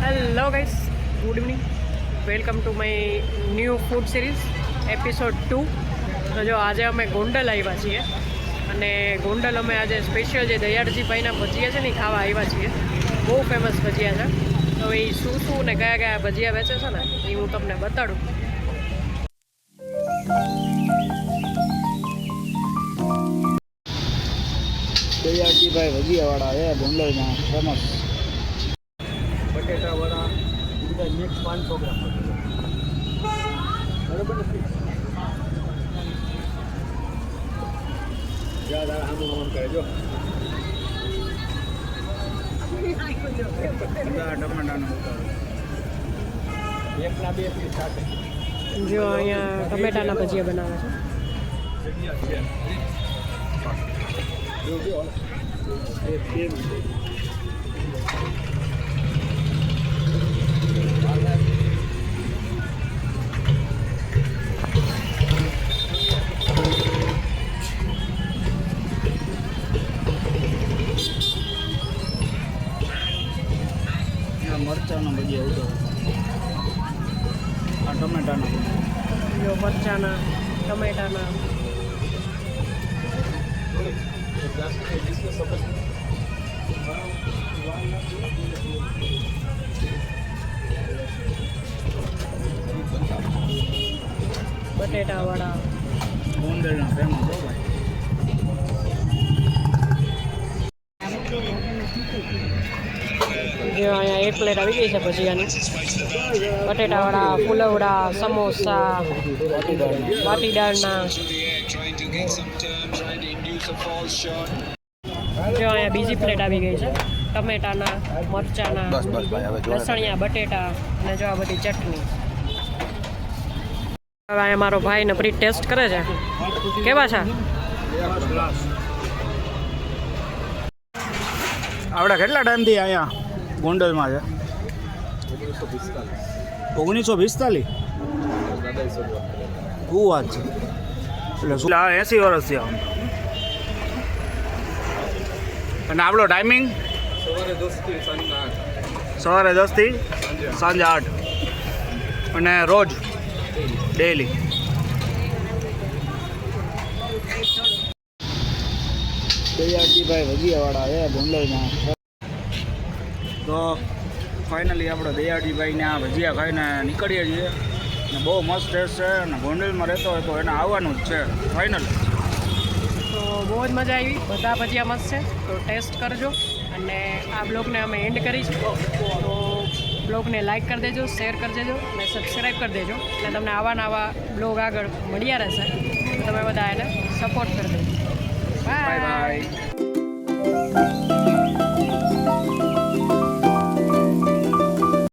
Hello guys, good evening. Welcome to my new food series episode 2. તો જો આજે અમે ગોંડલ આવ્યા છીએ અને ગોંડલ અમે આજે સ્પેશિયલ જે દયાળજીભાઈના ભજીયા છે ને એ ખાવા આવ્યા છીએ. બહુ ફેમસ ભજીયા છે. તો એ શું ને કયા કયા ભજીયા વેચે છે ને એ હું તમને બતાડું. દયાળજીભાઈ ભજીયાવાળા છે ગોંડલમાં ફેમસ. બટેટા વડા બધા મિક્સ 500 ગ્રામ બરાબર નથી. આમ કહેજો ટમાટાનો એકના બે પીસ સાથે. જો અહીંયા ટમેટાના ભજીયા બનાવે છે. મરચાના ભજીયા ઉડો. આ ટમેટાના જો મરચાના ટમેટાના બટેટા વડા ગોંડલના ફેમસ હો ભાઈ. જો અહીંયા એક પ્લેટ આવી ગઈ છે ભજીયાની. બટેટા વડા, ફુલવડા, સમોસા, વાટીદાળના. જો અહીંયા બીજી પ્લેટ આવી ગઈ છે ટમેટાના, મરચાના, લસણિયા, બટેટા અને જો આ બધી ચટણી. હવે અહીંયા મારો ભાઈ નબળી ટેસ્ટ કરે છે. કેવા છે? આવડા કેટલા ટાઈમથી અહીંયા ગોંડલમાં છે? 1945. શું વાત છે? એટલે 80 વર્ષ થયા. અને આપણો ટાઈમિંગ સવારે 10 થી સાંજે 8 અને રોજ ડેલી. દયાળજીભાઈ ભજીયાવાળા છે ગોંડલમાં. તો ફાઇનલી આપણે દયાળજીભાઈને આ ભજીયા ખાઈને નીકળીએ છીએ. અને બહુ મસ્ત ટેસ્ટ છે અને ગોંડલમાં રહેતો હોય તો એને આવવાનું જ છે ફાઇનલી. તો બહુ જ મજા આવી. બધા ભજીયા મસ્ત છે, તો ટેસ્ટ કરજો. અને આ બ્લોગને અમે એન્ડ કરીશું. તો બ્લોગને લાઇક કરી દેજો, શેર કરી દેજો અને સબસ્ક્રાઈબ કરી દેજો. એટલે તમને આવા બ્લોગ આગળ મળ્યા રહેશે. તમે બધા એને સપોર્ટ કરી દેજો. Bye bye.